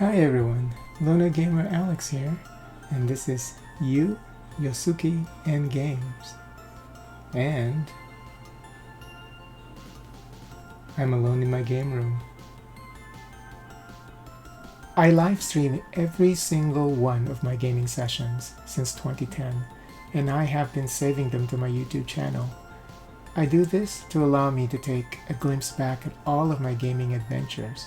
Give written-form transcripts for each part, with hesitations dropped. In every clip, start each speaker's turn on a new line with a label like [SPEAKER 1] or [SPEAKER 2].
[SPEAKER 1] Hi everyone, Luna Gamer Alex here, and this is YosUki and Games. And I'm alone in my game room. I live stream every single one of my gaming sessions since 2010, and I have been saving them to my YouTube channel. I do this to allow me to take a glimpse back at all of my gaming adventures,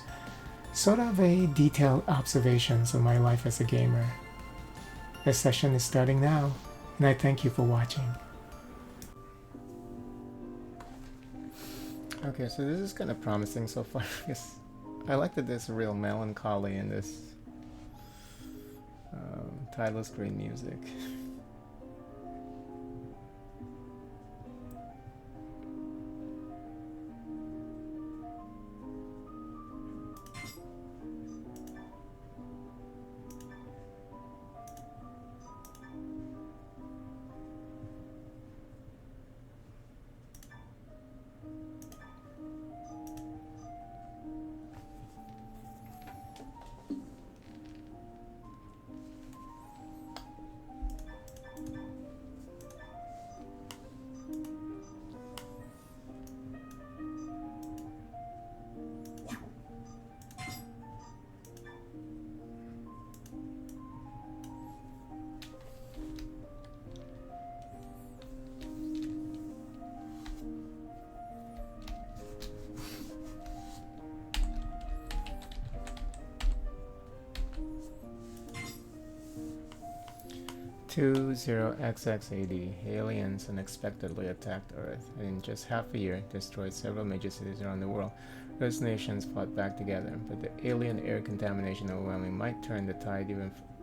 [SPEAKER 1] sort of a detailed observations of my life as a gamer. The session is starting now, and I thank you for watching. Okay, so this is kind of promising so far because I like that there's real melancholy in this title screen music. 20XX AD, aliens unexpectedly attacked Earth, and in just half a year destroyed several major cities around the world. Earth's nations fought back together, but the alien air contamination overwhelming might turn the tide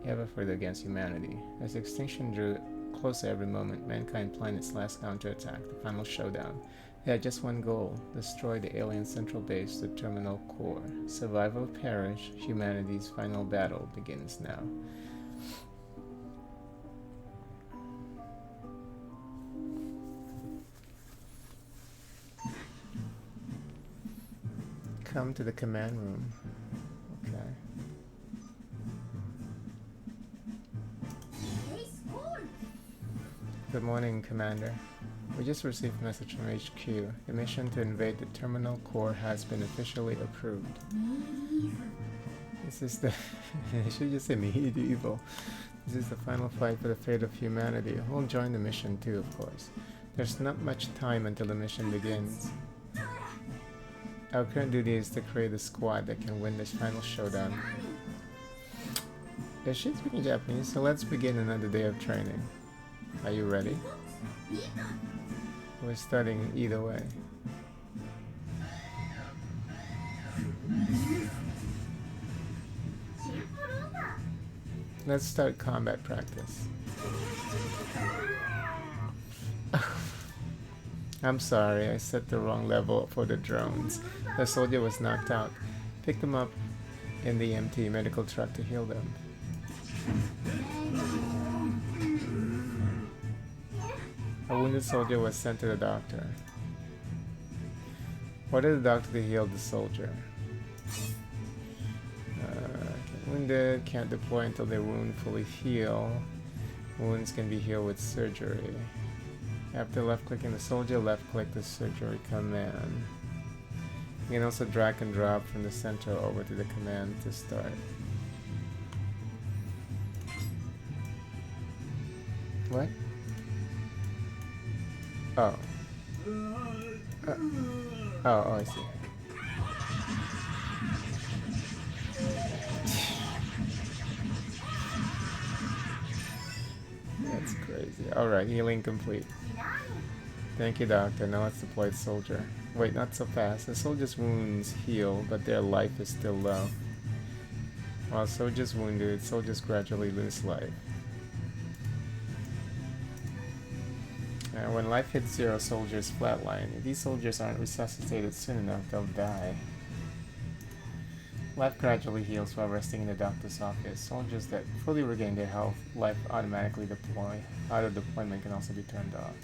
[SPEAKER 1] ever further against humanity. As extinction drew closer every moment, mankind planned its last counterattack, the final showdown. They had just one goal: destroy the alien central base, the terminal core. Survival or perish, humanity's final battle begins now. Come to the command room. Okay. Good morning, Commander. We just received a message from HQ. The mission to invade the terminal core has been officially approved. This is the... I should just say medieval. This is the final fight for the fate of humanity. We'll join the mission too, of course. There's not much time until the mission begins. Our current duty is to create a squad that can win this final showdown. Yeah, she's speaking Japanese, so let's begin another day of training. Are you ready? We're starting either way. Let's start combat practice. I'm sorry, I set the wrong level for the drones. The soldier was knocked out. Pick them up in the empty medical truck to heal them. A wounded soldier was sent to the doctor. Order the doctor to heal the soldier. Wounded can't deploy until their wound fully heal. Wounds can be healed with surgery. After left-clicking the soldier, left-click the surgery command. You can also drag and drop from the center over to the command to start. What? Oh. Oh, I see. That's crazy. Alright, healing complete. Thank you, doctor. Now let's deploy the soldier. Wait, not so fast. The soldier's wounds heal, but their life is still low. While soldiers wounded, soldiers gradually lose life. When life hits 0, soldiers flatline. If these soldiers aren't resuscitated soon enough, they'll die. Life gradually heals while resting in the doctor's office. Soldiers that fully regain their health, life automatically deploy. Auto deployment can also be turned off.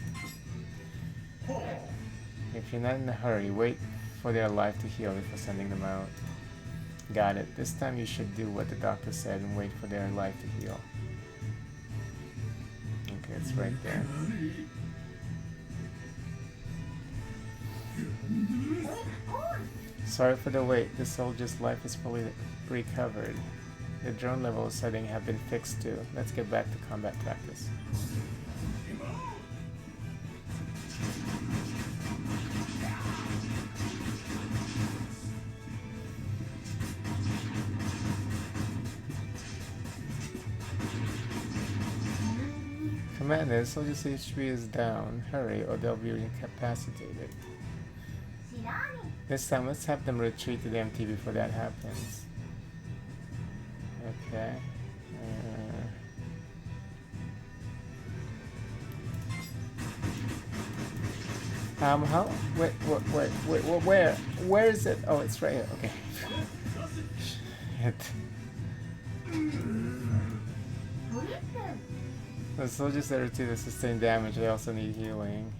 [SPEAKER 1] If you're not in a hurry, wait for their life to heal before sending them out. Got it. This time you should do what the doctor said and wait for their life to heal. Okay, it's right there. Sorry for the wait. The soldier's life is fully recovered. The drone level setting have been fixed too. Let's get back to combat practice. Commander, soldier's HP is down. Hurry or they'll be incapacitated. This time, let's have them retreat to the MT before that happens. Okay. How? Wait, where is it? Oh, it's right here. Okay. Shit. The soldiers that retreat sustain damage. They also need healing.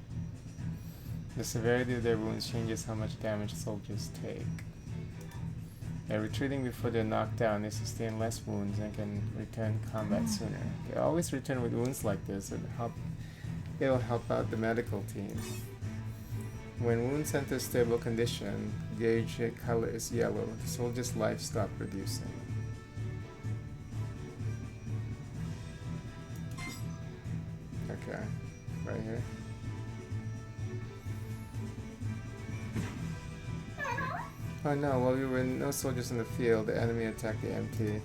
[SPEAKER 1] The severity of their wounds changes how much damage soldiers take. They're retreating before they're knocked down. They sustain less wounds and can return to combat sooner. They always return with wounds like this, and it'll help out the medical team. When wounds enter stable condition, gauge color is yellow. The soldier's life stops reducing. Okay, right here. Oh no, while we were no soldiers in the field, the enemy attacked the MT.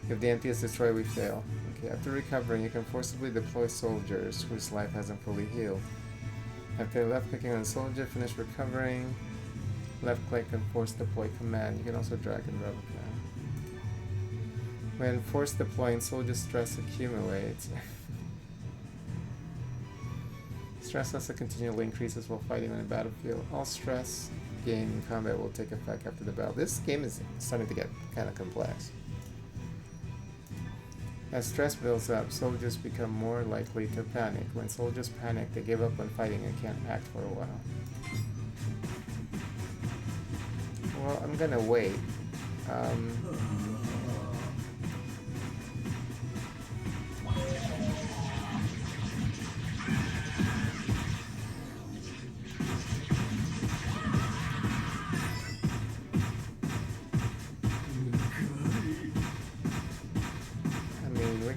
[SPEAKER 1] If the MT is destroyed, we fail. Okay, after recovering, you can forcibly deploy soldiers whose life hasn't fully healed. After left clicking on a soldier, finish recovering. Left click and force deploy command. You can also drag and drop a command. When force deploying, soldier stress accumulates. Stress also continually increases while fighting on the battlefield. All stress gained in combat will take effect after the battle. This game is starting to get kind of complex. As stress builds up, soldiers become more likely to panic. When soldiers panic, they give up on fighting and can't act for a while. Well, I'm gonna wait.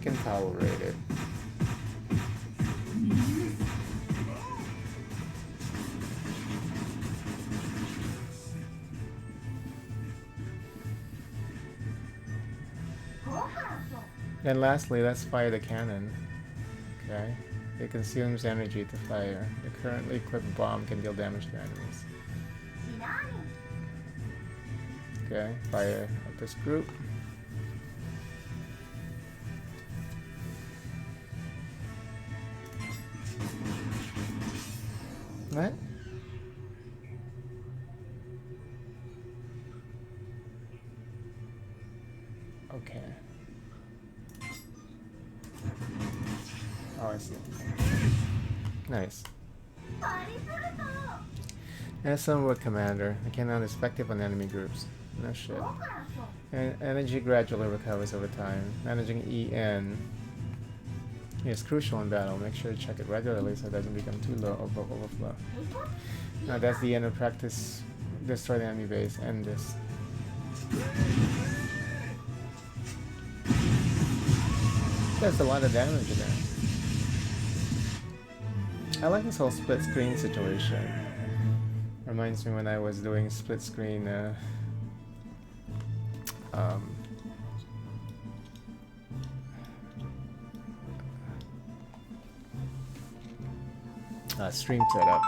[SPEAKER 1] Can tolerate it. Then lastly, let's fire the cannon. Okay. It consumes energy to fire. The currently equipped bomb can deal damage to enemies. Okay, fire at this group. What? Okay. Oh, I see. Nice. Excellent work, Commander. The cannon is effective on enemy groups. No shit. And energy gradually recovers over time. Managing EN is crucial in battle. Make sure to check it regularly so it doesn't become too low or overflow. Now that's the end of practice. Destroy the enemy base. End this. That's a lot of damage there. I like this whole split screen situation. Reminds me when I was doing split screen stream setup.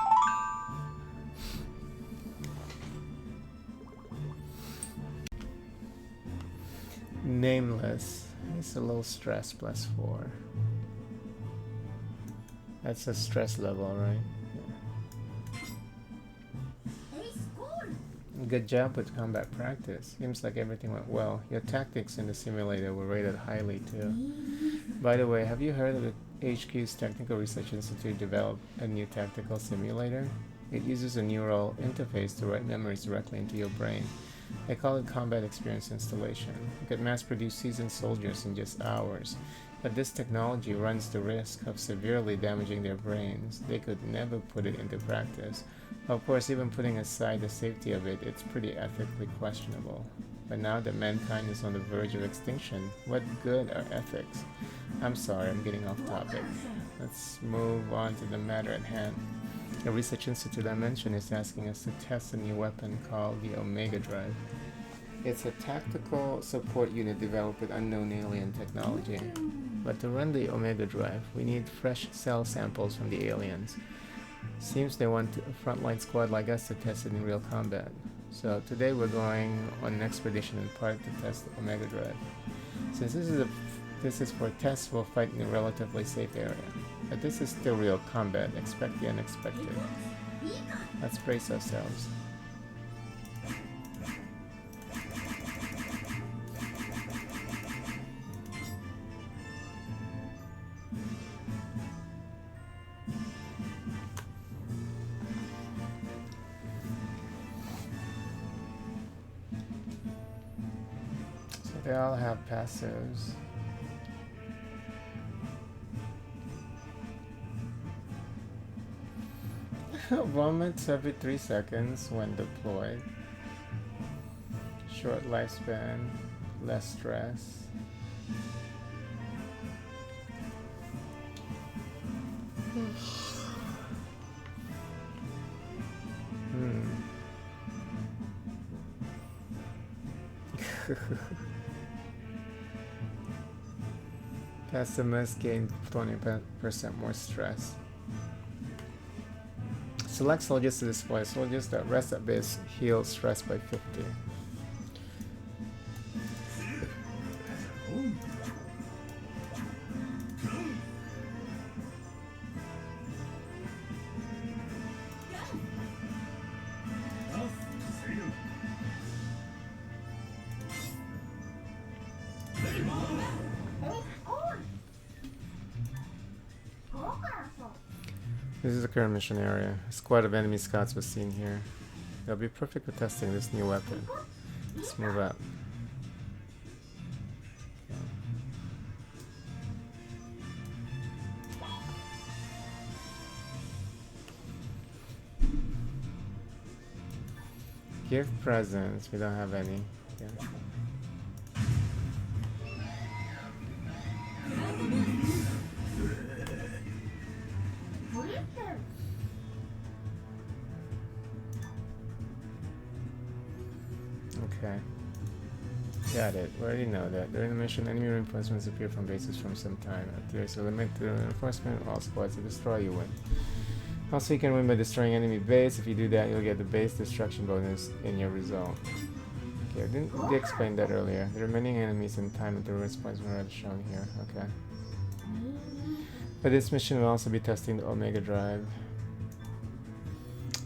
[SPEAKER 1] Nameless. It's a low stress +4. That's a stress level, right? Yeah. Good job with combat practice. Seems like everything went well. Your tactics in the simulator were rated highly too. By the way, have you heard of the HQ's Technical Research Institute developed a new tactical simulator? It uses a neural interface to write memories directly into your brain. They call it combat experience installation. You could mass produce seasoned soldiers in just hours. But this technology runs the risk of severely damaging their brains. They could never put it into practice. Of course, even putting aside the safety of it, it's pretty ethically questionable. But now that mankind is on the verge of extinction, what good are ethics? I'm sorry, I'm getting off topic. Let's move on to the matter at hand. The Research Institute I mentioned is asking us to test a new weapon called the Omega Drive. It's a tactical support unit developed with unknown alien technology. But to run the Omega Drive, we need fresh cell samples from the aliens. Seems they want a frontline squad like us to test it in real combat. So today we're going on an expedition in part to test the Omega Drive. Since this is for tests, we'll fight in a relatively safe area. But this is still real combat. Expect the unexpected. Let's brace ourselves. So they all have passives. Vomits every 3 seconds when deployed. Short lifespan, less stress. Pessimist gain 20% more stress. Select soldiers to display. Soldiers that rest at base heal stress by 50. This is the current mission area. A squad of enemy scouts was seen here. They'll be perfect for testing this new weapon. Let's move up. Give presents. We don't have any. Yeah. Okay. Got it. We already know that. During the mission, enemy reinforcements appear from bases from some time. If there is a limit to reinforcement, all squads to destroy, you win. Also, you can win by destroying enemy base. If you do that, you'll get the base destruction bonus in your result. Okay, they explained that earlier. The remaining enemies in time until response are already shown here. Okay. But this mission will also be testing the Omega Drive.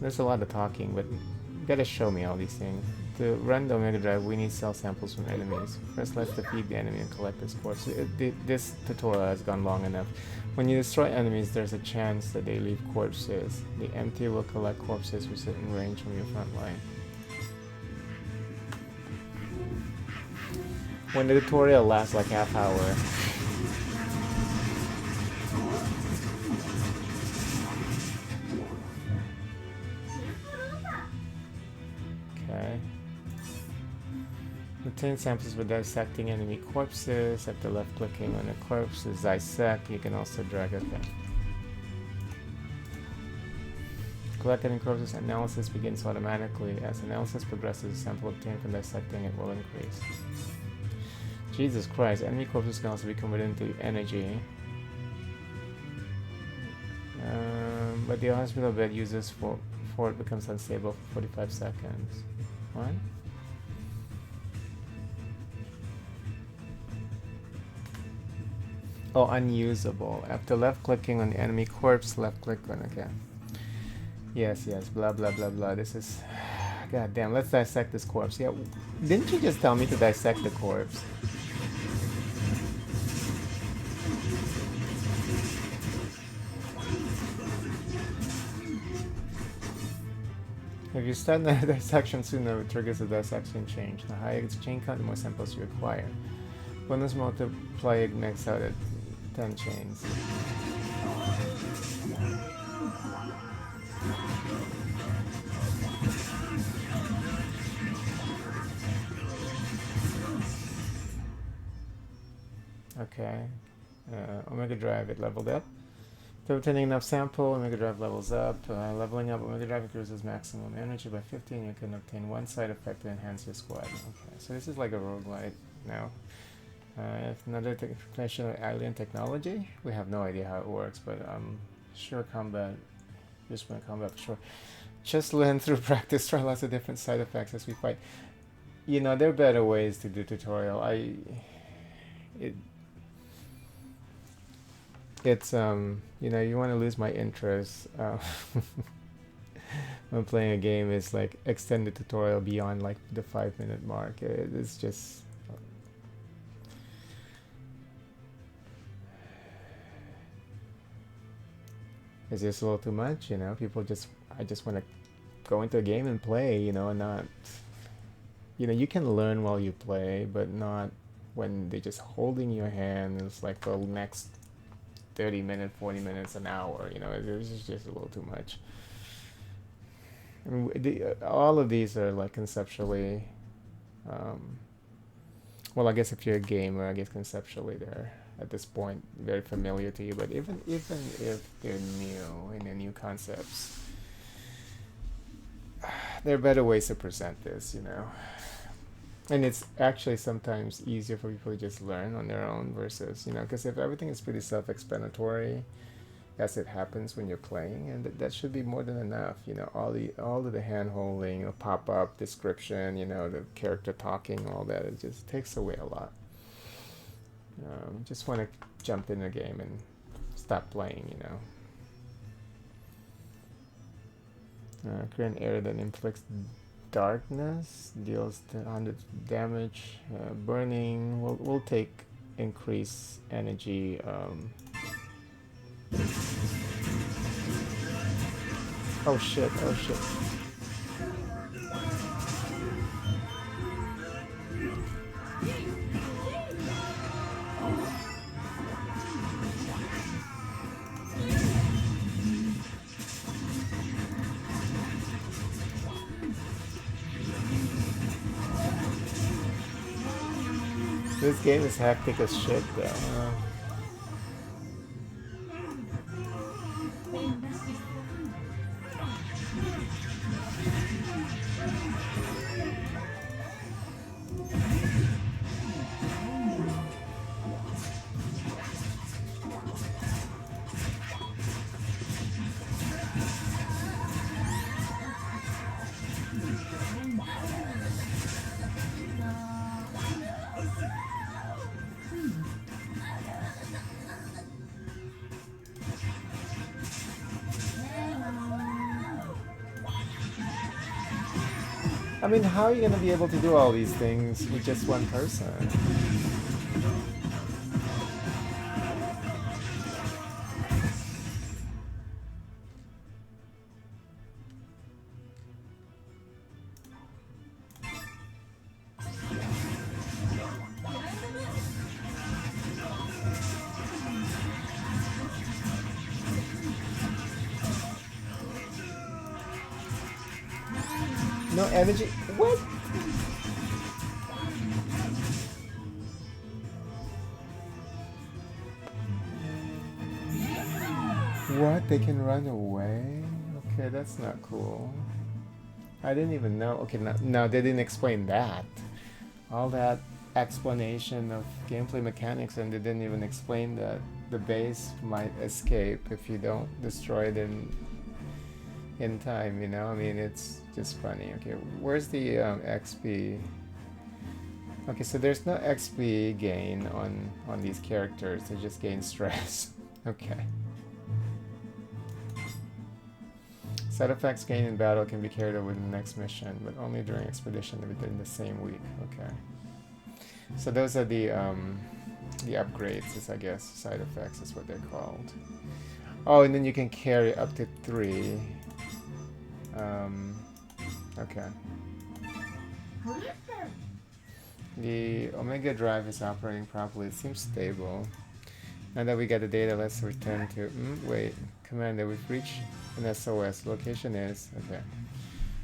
[SPEAKER 1] There's a lot of talking, but you gotta show me all these things. To run the Omega Drive, we need cell samples from enemies. First, let's defeat the enemy and collect its corpse. This tutorial has gone long enough. When you destroy enemies, there's a chance that they leave corpses. The empty will collect corpses within range from your front line. When the tutorial lasts like half hour. Okay. Obtain samples by dissecting enemy corpses. After left clicking on a corpse to dissect, you can also drag it in. Collect enemy corpses analysis begins automatically. As analysis progresses, the sample obtained from dissecting it will increase. Jesus Christ, enemy corpses can also be converted into energy. But the hospital bed uses for it becomes unstable for 45 seconds. What? Oh, unusable. After left clicking on the enemy corpse, left click on, okay. Yes, blah blah blah blah. This is, god damn, let's dissect this corpse. Yeah, didn't you just tell me to dissect the corpse? If you start the dissection sooner, it triggers the dissection change. The higher its chain count, the more samples you acquire. Bonus multiplier next out at 10 chains. Okay. Omega Drive, it leveled up. So obtaining enough sample, Omega Drive levels up. Leveling up, Omega Drive increases maximum energy by 15. You can obtain one side effect to enhance your squad. Okay, so this is like a roguelite now. Another explanation of alien technology. We have no idea how it works, but I'm sure combat, just when combat, sure. Just learn through practice, try lots of different side effects as we fight. You know, there are better ways to do tutorial. It's you know, you want to lose my interest when playing a game is like extend the tutorial beyond like the 5-minute mark. It's just it's just a little too much, you know. People just I just want to go into a game and play, you know, and not, you know, you can learn while you play, but not when they're just holding your hand. It's like the next 30 minutes, 40 minutes, an hour, you know. It's just a little too much. I mean, all of these are like conceptually, well, I guess if you're a gamer, I guess conceptually they're at this point very familiar to you. But even if they're new and they're new concepts, there are better ways to present this, you know. And it's actually sometimes easier for people to just learn on their own versus, you know, because if everything is pretty self-explanatory as it happens when you're playing, and that should be more than enough, you know, all of the hand-holding, you know, pop-up description, you know, the character talking, all that, it just takes away a lot. Just want to jump in the game and stop playing, you know. Create an area that inflicts darkness, deals 100 damage, burning, will take increase energy. Oh shit, oh shit. This game is hectic as shit though. I mean, how are you going to be able to do all these things with just one person? No energy? What? What? They can run away? Okay, that's not cool. I didn't even know. Okay, no, they didn't explain that. All that explanation of gameplay mechanics, and they didn't even explain that the base might escape if you don't destroy it in time, you know? I mean, it's just funny. Okay, where's the XP? Okay, so there's no XP gain on these characters. They just gain stress. Okay. Side effects gained in battle can be carried over to the next mission, but only during expedition within the same week. Okay. So those are the upgrades, is I guess side effects is what they're called. Oh, and then you can carry up to 3. Okay. The Omega drive is operating properly. It seems stable. Now that we got the data, let's return to... wait. Commander, we've reached an SOS. Location is... Okay.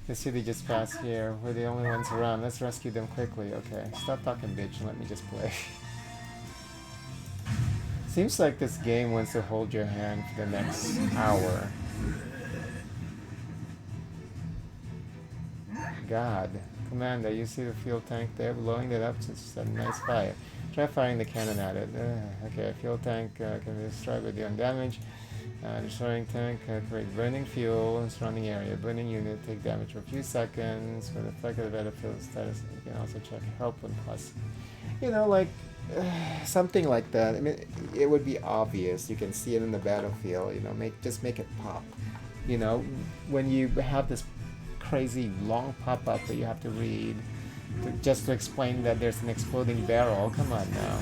[SPEAKER 1] The city just passed here. We're the only ones around. Let's rescue them quickly. Okay. Stop talking, bitch, and let me just play. Seems like this game wants to hold your hand for the next hour. God. Commander, you see the fuel tank there? Blowing it up to a nice fire. Try firing the cannon at it. Okay, fuel tank can be destroyed with the undamaged. Destroying tank create burning fuel in surrounding area. Burning unit take damage for a few seconds. For the effect of the battlefield status, you can also check help when plus. You know, like something like that. I mean, it would be obvious. You can see it in the battlefield. You know, just make it pop. You know, when you have this crazy long pop-up that you have to read just to explain that there's an exploding barrel. Come on now.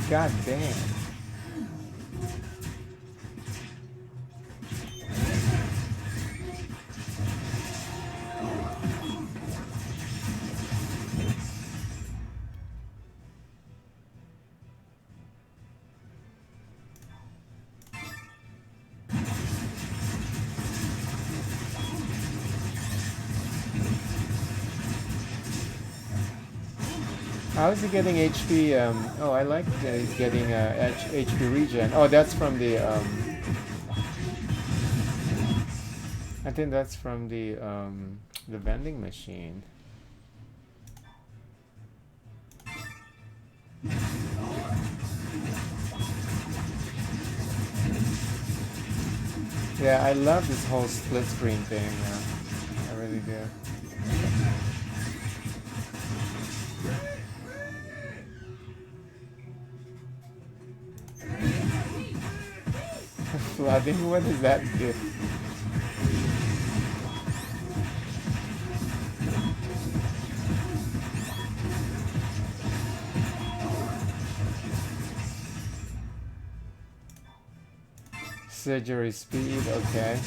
[SPEAKER 1] God damn. How is he getting HP? Oh, I like that he's getting HP regen. Oh, that's from the. I think that's from the vending machine. Yeah, I love this whole split screen thing. I really do. Flooding? What does that do? Surgery speed, okay.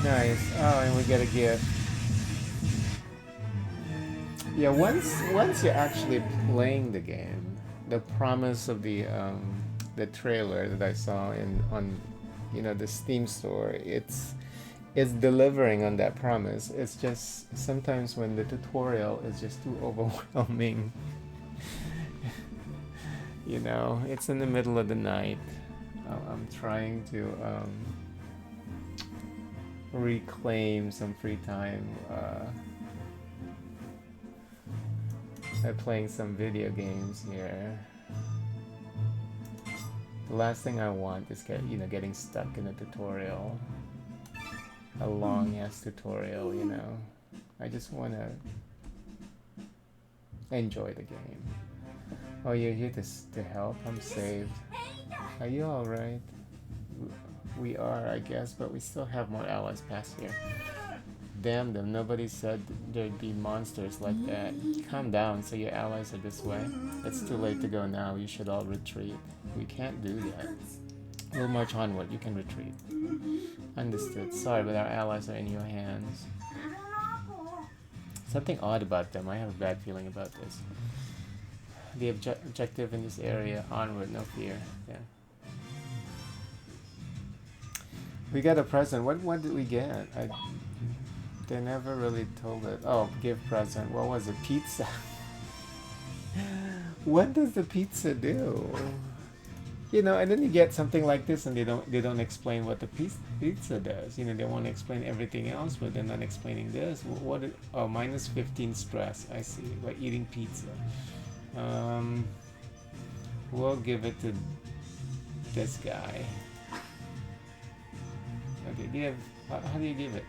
[SPEAKER 1] Nice. Oh, and we get a gift. Yeah, once you're actually playing the game, the promise of the trailer that I saw on the Steam store, it's delivering on that promise. It's just sometimes when the tutorial is just too overwhelming. It's in the middle of the night. I'm trying to reclaim some free time by playing some video games here. The last thing I want is getting stuck in a tutorial. A long ass tutorial, I just want to enjoy the game. Oh, you're here to help? I'm saved. Are you alright? We are, I guess, but we still have more allies past here. Damn them, nobody said there'd be monsters like that. Calm down, so your allies are this way. It's too late to go now, you should all retreat. We can't do that. We'll march onward, you can retreat. Understood. Sorry, but our allies are in your hands. Something odd about them. I have a bad feeling about this. The objective in this area, onward, no fear. Yeah. We got a present. What did we get? They never really told it. Oh, give present. What was it? Pizza. What does the pizza do? And then you get something like this, and they don't explain what the pizza does. They want to explain everything else, but they're not explaining this. Minus 15 stress. I see. By eating pizza. We'll give it to this guy. Okay, give. How do you give it?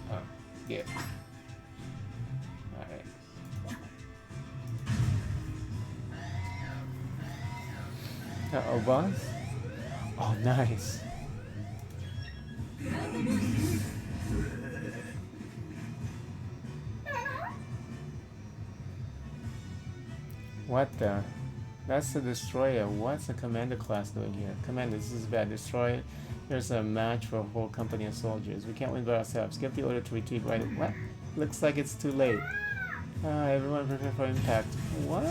[SPEAKER 1] Oh, give. Alright. Uh-oh, boss? Oh, nice. What the? That's the destroyer. What's the commander class doing here? Commander, this is bad. Destroy. There's a match for a whole company of soldiers. We can't win by ourselves. Give the order to retreat right. What? Looks like it's too late. Everyone prepare for impact. What?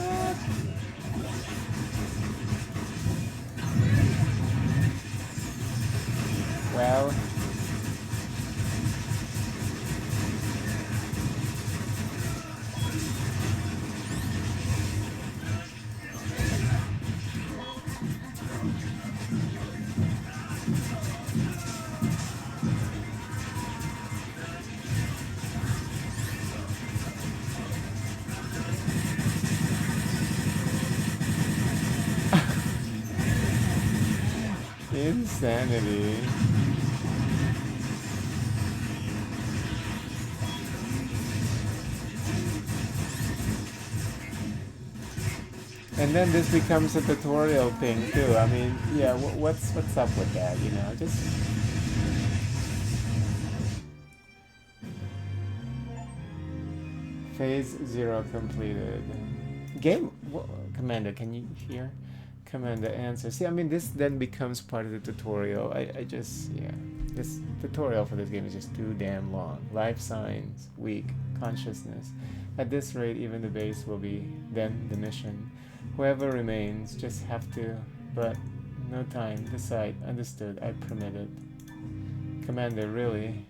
[SPEAKER 1] Well. Insanity. And then this becomes a tutorial thing too. I mean, yeah, what's up with that? You know, just phase 0 completed. Game Commander, can you hear? Commander answer. See, I mean, this then becomes part of the tutorial. I just, yeah, this tutorial for this game is just too damn long. Life signs, weak, consciousness. At this rate, even the base will be then the mission. Whoever remains, just have to, but no time. Decide. Understood. I permitted. Commander, really?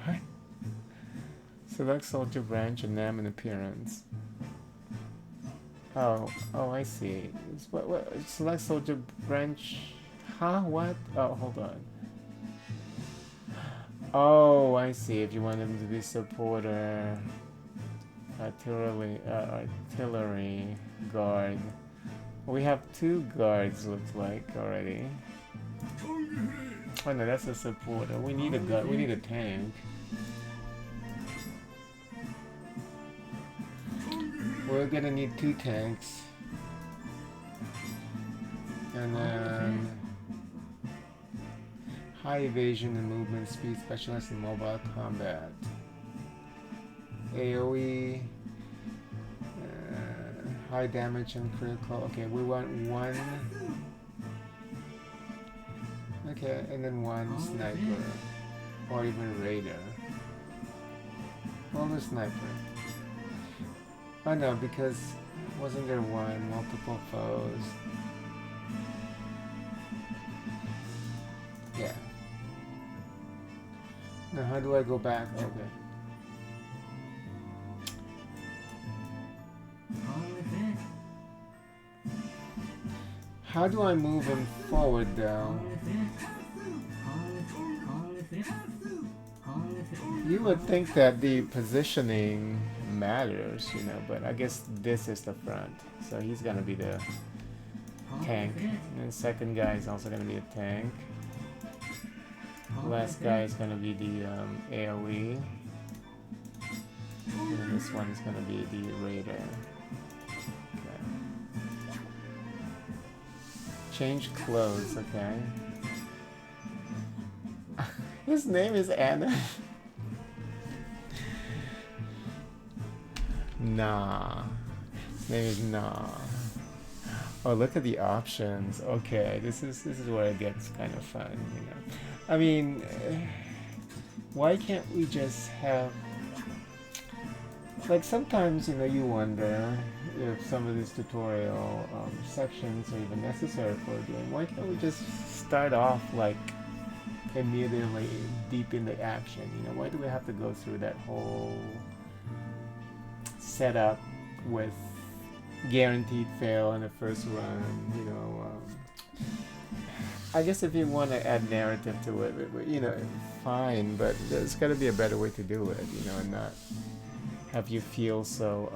[SPEAKER 1] What? Select soldier branch and name and appearance. Oh, I see. What? Select soldier branch. Huh? What? Oh, hold on. Oh, I see. If you want them to be supporter, artillery guard. We have 2 guards, looks like, already. Oh no, that's a supporter. We need a guard. We need a tank. We're gonna need 2 tanks. And then high evasion and movement speed, specialist in mobile combat. AoE, high damage and critical. Okay, we want 1. Okay, and then 1 sniper. Or even raider. Well, the sniper. Oh no, because wasn't there 1, multiple foes? Yeah. Now how do I go back? Okay. How do I move him forward though? You would think that the positioning matters, you know, but I guess this is the front. So he's gonna be the tank. And the second guy is also gonna be a tank. Last guy is gonna be the AoE. And then this one is gonna be the raider. Okay. Change clothes, okay. His name is Anna. Nah. His name is Nah. Oh, look at the options. Okay, this is where it gets kind of fun, you know. I mean, why can't we just have, like, sometimes, you know, you wonder if some of these tutorial sections are even necessary for a game. Why can't we just start off, like, immediately deep in the action, you know? Why do we have to go through that whole setup with guaranteed fail in the first run, you know? I guess if you want to add narrative to it, you know, fine, but there's got to be a better way to do it, you know, and not have you feel so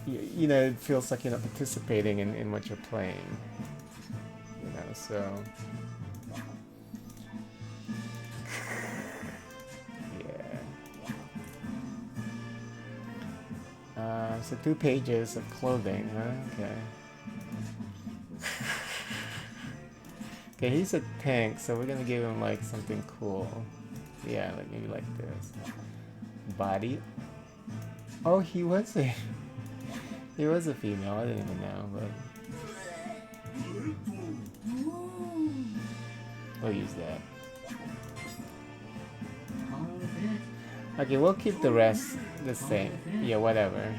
[SPEAKER 1] you know, it feels like you're not participating in what you're playing, you know, so So 2 pages of clothing, huh? Okay. Okay, he's a tank, so we're gonna give him like something cool. Yeah, like maybe like this. Body. Oh, he was a he was a female. I didn't even know, but we'll use that. Okay, we'll keep the rest the same. Yeah, whatever.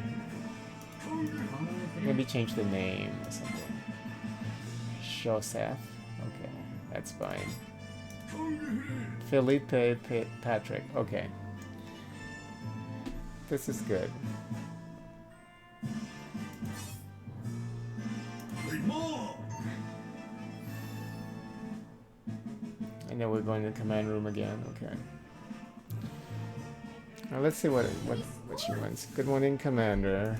[SPEAKER 1] Maybe change the name or something. Joseph. Okay, that's fine. Felipe Patrick. Okay. This is good. And then we're going to the command room again. Okay. Now let's see what she wants. Good morning, Commander.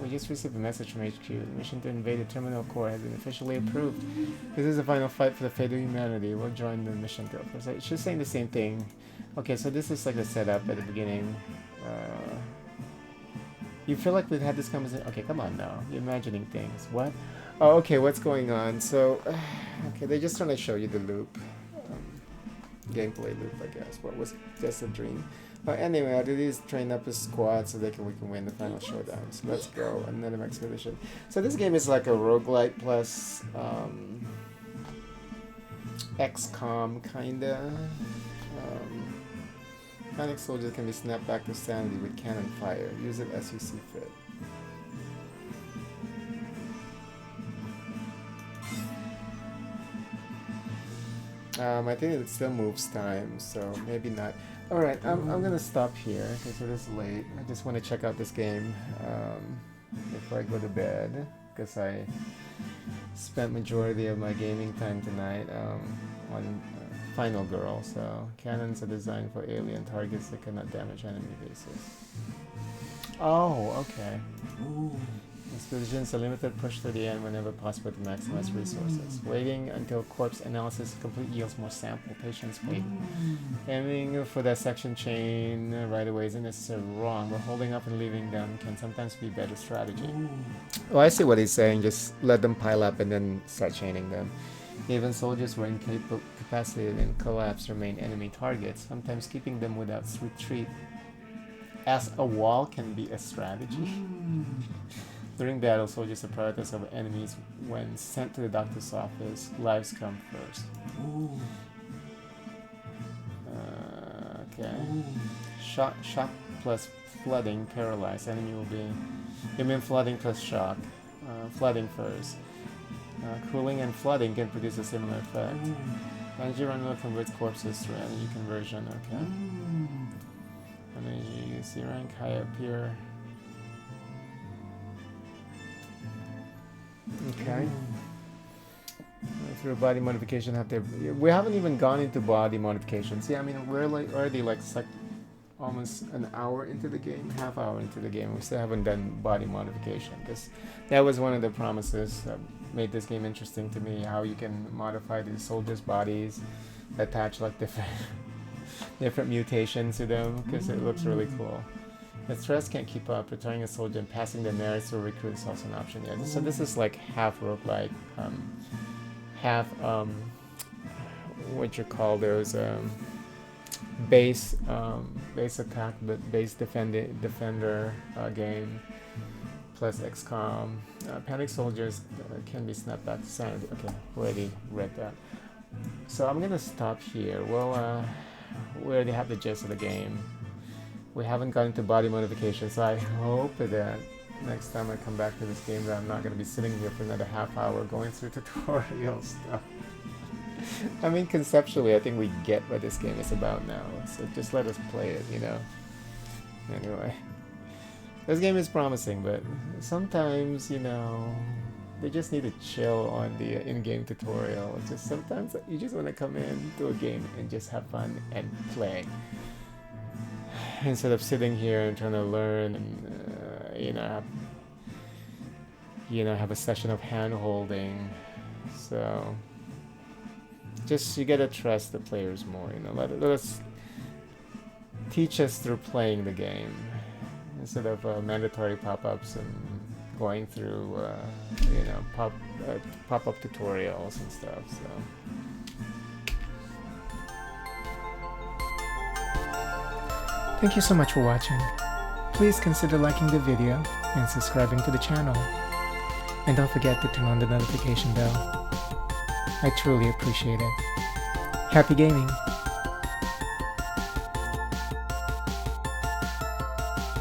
[SPEAKER 1] We just received a message from HQ. The mission to invade the terminal core has been officially approved. This is the final fight for the fate of humanity. We'll join the mission to. So she's saying the same thing. Okay, so this is like the setup at the beginning. You feel like we've had this conversation? Okay, come on now. You're imagining things. What? Oh, okay, what's going on? So, okay, they're just trying to show you the loop. Gameplay loop, I guess. What was just a dream? Anyway, I'll do these train up a squad so we can win the final showdown. So let's go. Another expedition. So this game is like a roguelite plus XCOM kinda. Panic soldiers can be snapped back to sanity with cannon fire. Use it as you see fit. I think it still moves time, so maybe not. Alright, I'm gonna stop here because it is late. I just want to check out this game before I go to bed because I spent majority of my gaming time tonight on Final Girl. So cannons are designed for alien targets that cannot damage enemy bases. Oh, okay. Ooh. Expeditions are limited push to the end whenever possible to maximize resources. Waiting until corpse analysis complete yields more sample. Patience waiting. Aiming for that section chain right away isn't necessarily wrong, but holding up and leaving them can sometimes be better strategy. Oh, I see what he's saying. Just let them pile up and then start chaining them. Even soldiers who are incapacitated and collapse remain enemy targets. Sometimes keeping them without retreat as a wall can be a strategy. During battle, soldiers are prioritized over enemies. When sent to the doctor's office, lives come first. Okay. Shock plus flooding, paralyzed. Enemy will be... You mean flooding plus shock. Flooding first. Cooling and flooding can produce a similar effect. Energy runway converts corpses through energy conversion. Okay. Energy, C rank, high up here. Okay. Through body modification, we haven't even gone into body modifications. Yeah, I mean we're like already like almost an hour into the game, half hour into the game. We still haven't done body modification because that was one of the promises that made this game interesting to me. How you can modify the soldiers' bodies, attach like different mutations to them because it looks really cool. The stress can't keep up. Retiring a soldier and passing the merits to recruit is also an option. Yeah. So this is like half roguelike, half what you call those base attack, but base defender game plus XCOM. Panic soldiers can be snapped back to sanity. Okay, already read that. So I'm gonna stop here. Well, we already have the gist of the game. We haven't gotten to body modification, so I hope that next time I come back to this game that I'm not going to be sitting here for another half hour going through tutorial stuff. I mean, conceptually, I think we get what this game is about now, so just let us play it, you know? Anyway. This game is promising, but sometimes, you know, they just need to chill on the in-game tutorial. Just sometimes you just want to come in to a game and just have fun and play. Instead of sitting here and trying to learn and have a session of hand holding. So just you gotta trust the players more, let us teach us through playing the game. instead of mandatory pop-ups and going through pop-up tutorials and stuff. So thank you so much for watching. Please consider liking the video and subscribing to the channel. And don't forget to turn on the notification bell. I truly appreciate it. Happy gaming!